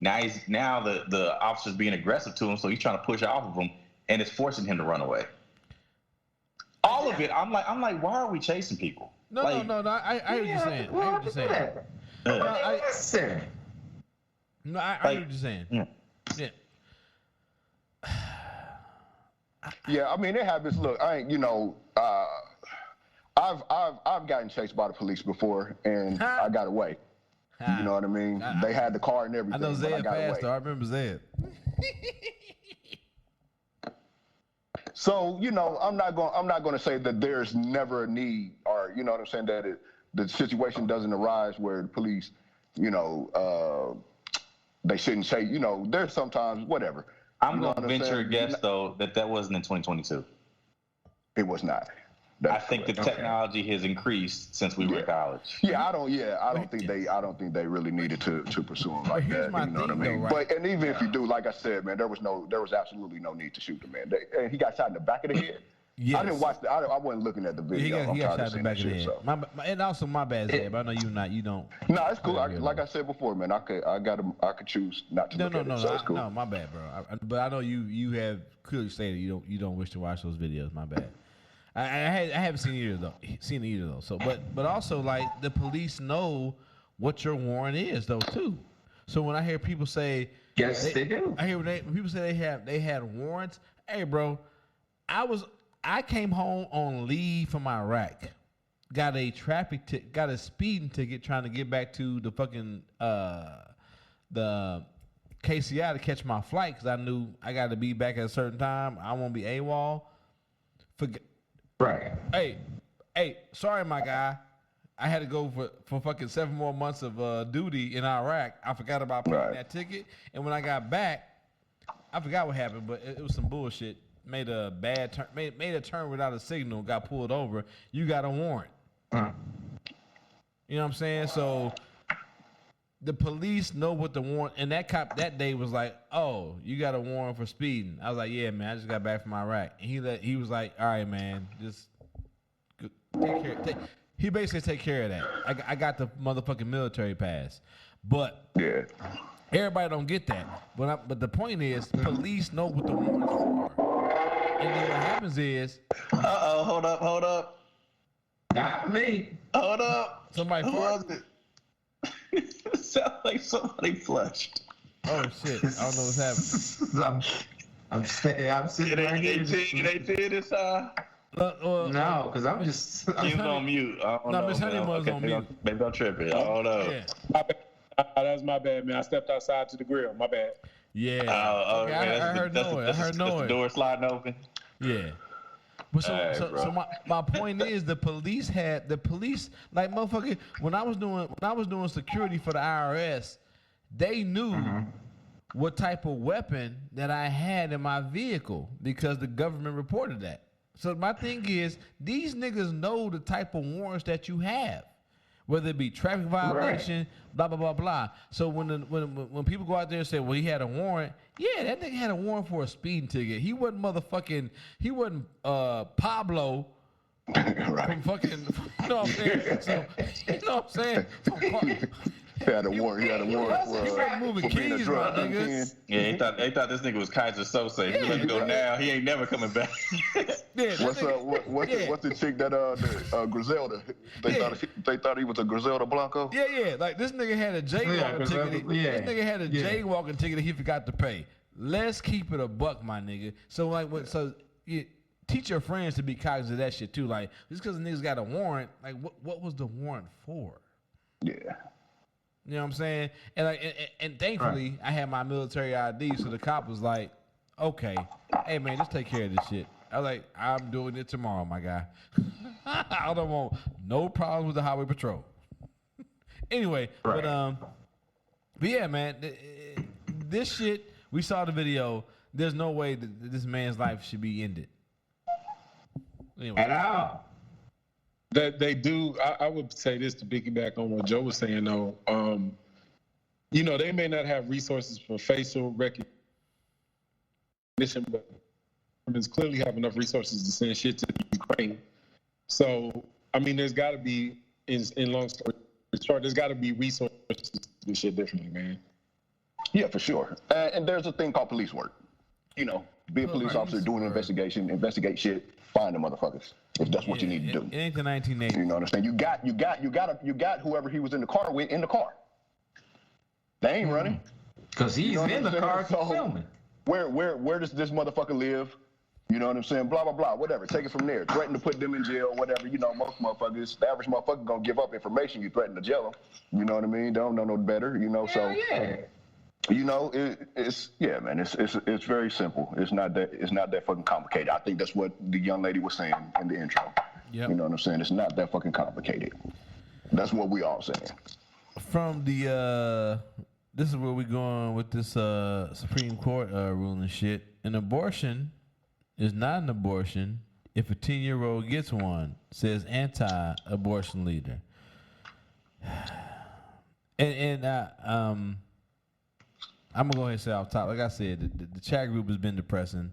Now the officer's being aggressive to him, so he's trying to push off of him, and it's forcing him to run away. All of it, I'm like, why are we chasing people? No. I hear what you're saying. I hear what you're saying. No, I hear what you're saying. Yeah. Yeah, I mean it happens. Look, I've gotten chased by the police before, and I got away. You know what I mean? They had the car and everything. I know but I Zed got fast. away. I remember Zed. So I'm not going to say that there's never a need, or you know what I'm saying, that the situation doesn't arise where the police, they shouldn't say. There's sometimes whatever. I'm going to venture a guess though that wasn't in 2022. It was not. I think the technology has increased since we were in college. I don't think they really needed to pursue him like that. You know what I mean? Though, right? But even if you do, like I said, man, there was absolutely no need to shoot the man. And he got shot in the back of the head. Yes. I didn't watch I wasn't looking at the video. He got shot in the back of the head. So. And also my bad, Zed, but I know you don't. No, it's cool. Like I said before, man, I could choose not to look at it. So it's cool. No, my bad, bro. But I know you have clearly stated you don't wish to watch those videos. My bad. I haven't seen either though. So, but also like the police know what your warrant is though too. So when I hear people say, yes, they do. I hear when people say they had warrants. Hey, bro, I came home on leave from Iraq. Got a speeding ticket trying to get back to the fucking the KCI to catch my flight because I knew I got to be back at a certain time. I won't be AWOL. Right. Hey, sorry, my guy. I had to go for fucking 7 more months of duty in Iraq. I forgot about paying that ticket, and when I got back, I forgot what happened, but it was some bullshit. Made a bad turn. Made a turn without a signal. Got pulled over. You got a warrant. You know what I'm saying? So the police know what the warrant. And that cop that day was like, "Oh, you got a warrant for speeding." I was like, "Yeah, man. I just got back from Iraq." And he was like, "All right, man. Just take care." He basically take care of that. I got the motherfucking military pass, but everybody don't get that. But the point is, police know what the warrant's for. And then what happens is... hold up. Not me. Hold up. Somebody farted? It sounds like somebody flushed. Oh, shit. I don't know what's happening. I'm sitting right here. It ain't this no, because I'm just... He was on mute. Miss Honey was on mute. Maybe I'm tripping. I don't know. Yeah. That was my bad, man. I stepped outside to the grill. My bad. Yeah. Okay, I heard noise. That's the door sliding open. Yeah. But so my point is the police like motherfucker when I was doing security for the IRS, they knew what type of weapon that I had in my vehicle because the government reported that. So my thing is these niggas know the type of warrants that you have. Whether it be traffic violation, blah, blah, blah, blah. So when people go out there and say, well, he had a warrant, yeah, that nigga had a warrant for a speeding ticket. He wasn't Pablo from fucking, you know what I'm saying? So, you know what I'm saying? He had a warrant for moving keys, my nigga. Yeah, they thought this nigga was Kaiser Sosa. If he let him go now, he ain't never coming back. What's the chick that Griselda? They thought he was a Griselda Blanco. Yeah. Like this nigga had a jaywalking ticket. This nigga had a jaywalking ticket that he forgot to pay. Let's keep it a buck, my nigga. So teach your friends to be cognizant of that shit too. Like just because the niggas got a warrant, like what was the warrant for? Yeah. You know what I'm saying? And thankfully, I had my military ID, so the cop was like, okay, hey, man, just take care of this shit. I was like, I'm doing it tomorrow, my guy. I don't want no problems with the highway patrol. Anyway, but yeah, man, this shit, we saw the video. There's no way that this man's life should be ended. Anyway. At all. That they do. I would say this to piggyback on what Joe was saying, though. They may not have resources for facial recognition, but governments clearly have enough resources to send shit to Ukraine. So, I mean, there's got to be, in long story short, there's got to be resources to do shit differently, man. Yeah, for sure. And there's a thing called police work. You know, be a police officer, do an investigation, investigate shit, find the motherfuckers if that's what you need to do. It ain't the 1980s. You know what I'm saying? You got whoever he was in the car with in the car. They ain't running. Because he's in the car filming. Where does this motherfucker live? You know what I'm saying? Blah, blah, blah, whatever. Take it from there. Threaten to put them in jail, whatever. You know, most motherfuckers, the average motherfucker gonna give up information you threaten to jail them. You know what I mean? They don't know no better, you know, so. Yeah. You know, it's man, it's very simple. It's not that fucking complicated. I think that's what the young lady was saying in the intro. Yep. You know what I'm saying? It's not that fucking complicated. That's what we all saying. From the this is where we going with this Supreme Court ruling shit. An abortion is not an abortion if a 10-year-old gets one, says anti-abortion leader. And I'm gonna go ahead and say off top. Like I said, the chat group has been depressing,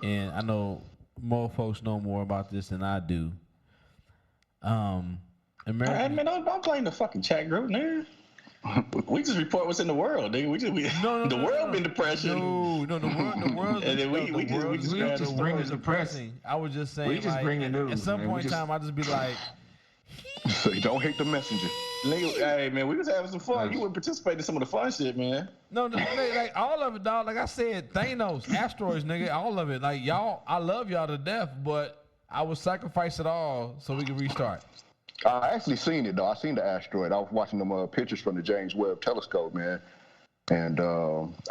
and I know more folks know more about this than I do. Man, don't blame the fucking chat group, nigga. We just report what's in the world, nigga. The world been depression. No, the world. And then we just bring the depressing. I was just saying, We just bring the news. At some point in time, I just be like, So you don't hate the messenger. Nigga, hey man, we was having some fun. You would participate in some of the fun shit, man. No, like all of it, dog. Like I said, Thanos, asteroids, nigga, all of it. Like y'all, I love y'all to death, but I would sacrifice it all so we can restart. I actually seen it though. I seen the asteroid. I was watching them pictures from the James Webb Telescope, man, and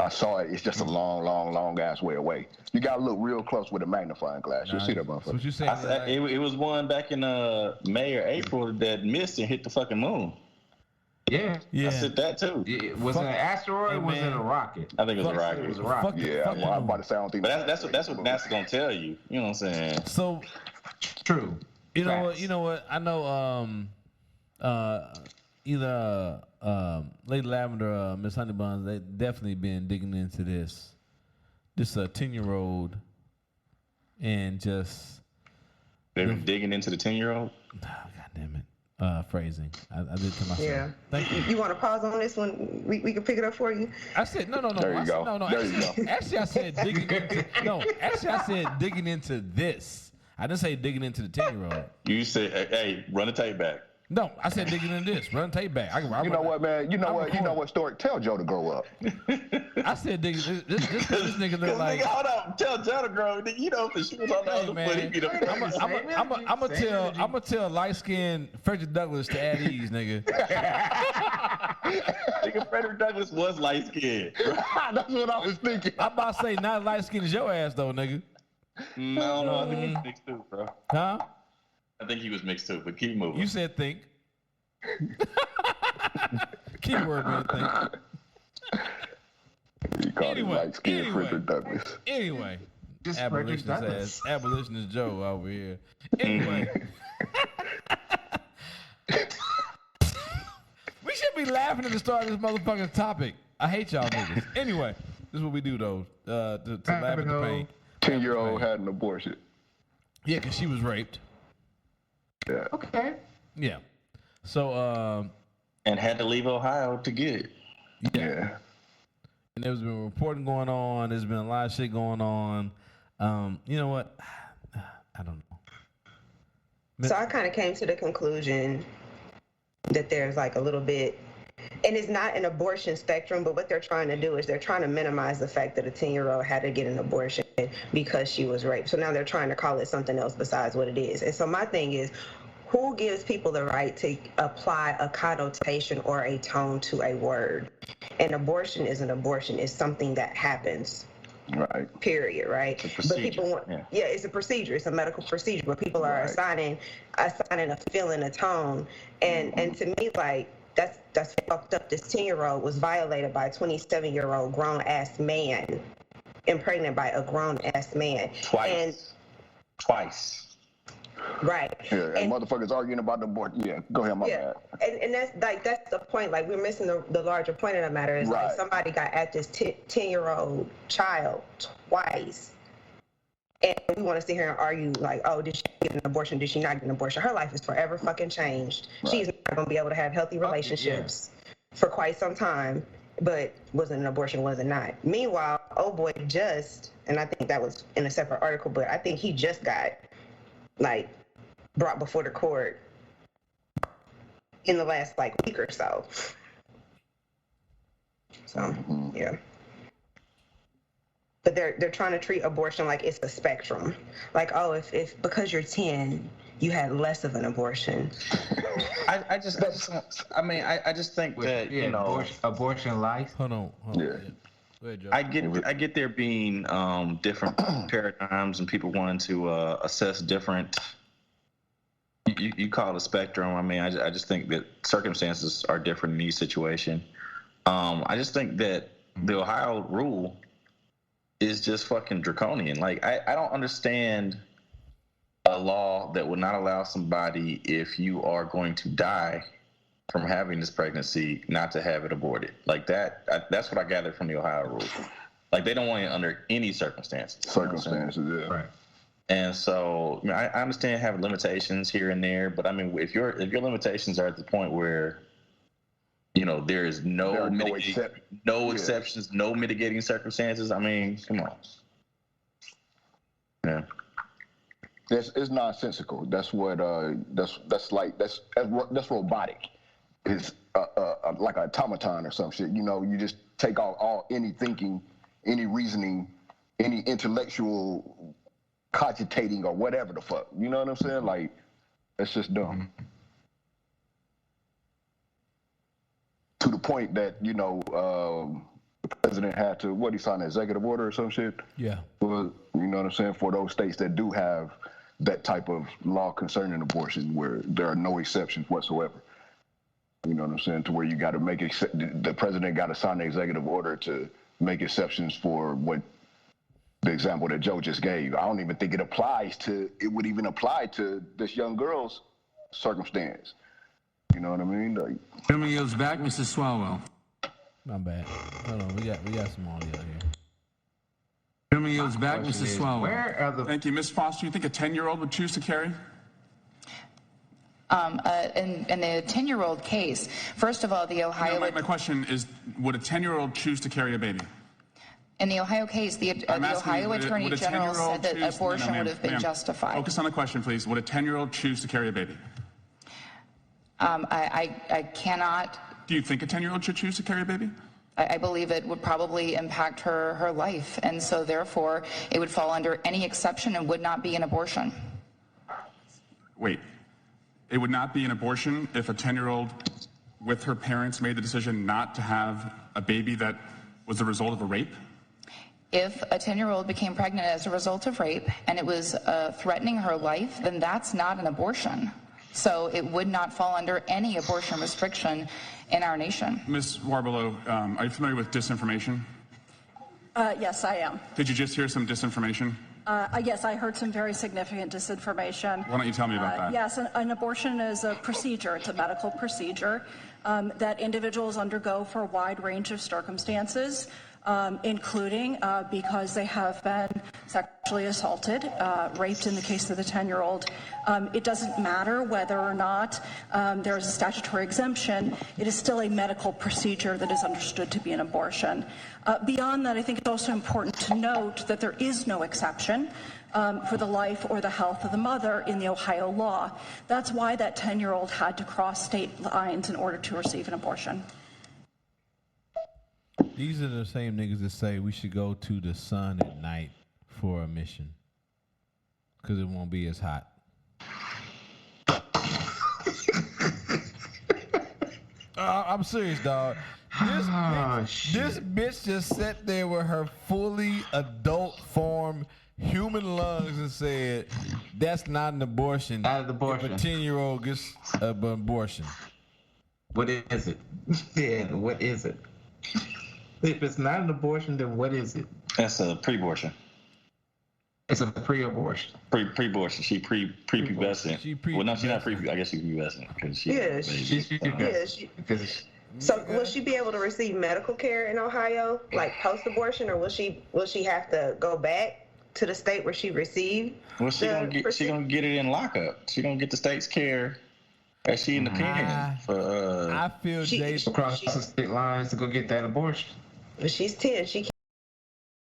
I saw it. It's just a long ass way away. You gotta look real close with a magnifying glass. You'll see that motherfucker. What you saying? It was one back in May or April that missed and hit the fucking moon. Yeah. I said that too. Was it an asteroid or was it a rocket? I think it was a rocket. It was a rocket. Yeah, I'm about to say I don't think. But that's what NASA's gonna tell you. You know what I'm saying? So, true. You know what? I know either Lady Lavender or Miss Honeybuns, they definitely been digging into this 10-year-old and just they've been digging into the 10-year-old. God damn it. Phrasing. I did to myself. Yeah. Thank you. You want to pause on this one? We can pick it up for you. I said no. There you go. Actually, I said digging into I said digging into this. I didn't say digging into the 10-year-old. You said, hey, run the tape back. No, I said digging into this. Run the tape back. You know what, man? You know what, Stork? Tell Joe to grow up. I said digging. This nigga look like. Nigga, hold up. Tell Joe to grow up. You know, if she was on the other foot, I'm gonna tell light-skinned Frederick Douglass to add ease, nigga. Nigga, Frederick Douglass was light-skinned. That's what I was thinking. I'm about to say not light-skinned as your ass, though, nigga. No, I think he was mixed too, bro. Huh? I think he was mixed too, but keep moving. You said think. Keyword, man, think. He called him light-skinned Frederick Douglass. Anyway. Just Abolitionist Joe over here. Anyway. We should be laughing at the start of this motherfucking topic. I hate y'all niggas. Anyway, this is what we do, though, to laugh at the pain. 10-year-old had an abortion. Yeah, because she was raped. Yeah. Okay. Yeah. So, and had to leave Ohio to get it. Yeah. And there's been reporting going on. There's been a lot of shit going on. You know what? I don't know. So I kind of came to the conclusion that there's like a little bit, and it's not an abortion spectrum, but what they're trying to do is they're trying to minimize the fact that a 10-year-old had to get an abortion because she was raped. So now they're trying to call it something else besides what it is. And so my thing is, who gives people the right to apply a connotation or a tone to a word? An abortion is an abortion. It's something that happens. Right. Period. Right. But people want, yeah, it's a procedure. It's a medical procedure. But people are assigning a feeling, a tone, and to me, like that's fucked up. This 10-year-old was violated by a 27-year-old grown ass man, impregnated by a grown ass man. Twice. Right. Yeah, and motherfuckers arguing about the abortion. Yeah, go ahead, my bad. And that's the point. Like, we're missing the larger point of the matter is like somebody got at this 10-year-old child twice, and we want to sit here and argue like, oh, did she get an abortion? Did she not get an abortion? Her life is forever fucking changed. She's not gonna be able to have healthy relationships for quite some time. but was it an abortion, was it not? Meanwhile, old boy just, and I think that was in a separate article, but I think he just got like brought before the court in the last like week or so. So yeah. But they're trying to treat abortion like it's a spectrum. Like, oh, if because you're 10, you had less of an abortion. I just think that, you know, abortion life. Hold on. Yeah. Go ahead, Joe. I get there being different paradigms and people wanting to assess different. You call it a spectrum. I mean, I just think that circumstances are different in each situation. I just think that the Ohio rule is just fucking draconian. Like, I don't understand a law that would not allow somebody, if you are going to die from having this pregnancy, not to have it aborted. Like that. That's what I gathered from the Ohio rule. Like, they don't want it under any circumstances. Circumstances, yeah. Right. And so, I understand having limitations here and there, but I mean, if your limitations are at the point where, you know, there is no exceptions, no mitigating circumstances. I mean, come on. Yeah. It's nonsensical. That's what that's robotic. It's like an automaton or some shit. You know, you just take all any thinking, any reasoning, any intellectual cogitating or whatever the fuck. You know what I'm saying? Like, it's just dumb. To the point that, you know, the president had to, he signed an executive order or some shit? Yeah. Well, you know what I'm saying? For those states that do have that type of law concerning abortion where there are no exceptions whatsoever. You know what I'm saying? To where you got to the president got to sign the executive order to make exceptions for what the example that Joe just gave. I don't even think it would even apply to this young girl's circumstance. You know what I mean? Like, Gentleman yields back, Mrs. Swalwell. My bad. Hold on, we got some audio here. Gentleman yields back, Mrs. Swalwell. Where are the... Thank you. Ms. Foster, you think a 10-year-old would choose to carry? In the 10-year-old case, first of all, the Ohio... No, my question is, would a 10-year-old choose to carry a baby? In the Ohio case, the Ohio Attorney General said that abortion would have been justified. Focus on the question, please. Would a 10-year-old choose to carry a baby? I cannot... Do you think a 10-year-old should choose to carry a baby? I believe it would probably impact her life, and so therefore it would fall under any exception and would not be an abortion. Wait. It would not be an abortion if a 10-year-old with her parents made the decision not to have a baby that was the result of a rape? If a 10-year-old became pregnant as a result of rape and it was threatening her life, then that's not an abortion. So it would not fall under any abortion restriction in our nation. Ms. Warbelow, are you familiar with disinformation? Yes, I am. Did you just hear some disinformation? Yes, I heard some very significant disinformation. Why don't you tell me about that? Yes, an abortion is a procedure. It's a medical procedure that individuals undergo for a wide range of circumstances, including because they have been sexually assaulted, raped in the case of the 10-year-old. It doesn't matter whether or not there is a statutory exemption. It is still a medical procedure that is understood to be an abortion. Beyond that, I think it's also important to note that there is no exception for the life or the health of the mother in the Ohio law. That's why that 10-year-old had to cross state lines in order to receive an abortion. These are the same niggas that say we should go to the sun at night for a mission because it won't be as hot. I'm serious, dog. This bitch just sat there with her fully adult form human lungs and said, that's not an abortion. Not an abortion. If a 10-year-old gets an abortion. What is it? Yeah, what is it? If it's not an abortion, then what is it? That's a pre-abortion. It's a pre-abortion. Pre-abortion. She pre-pubescent. Well, no, she's not pre. I guess she's pubescent because she. Yeah, So will she be able to receive medical care in Ohio, like post-abortion, or will she have to go back to the state where she received? Well, she gonna get it in lockup. She gonna get the state's care. Is she in the pen for? I feel She- Jay Across the state lines to go get that abortion. But she's 10. She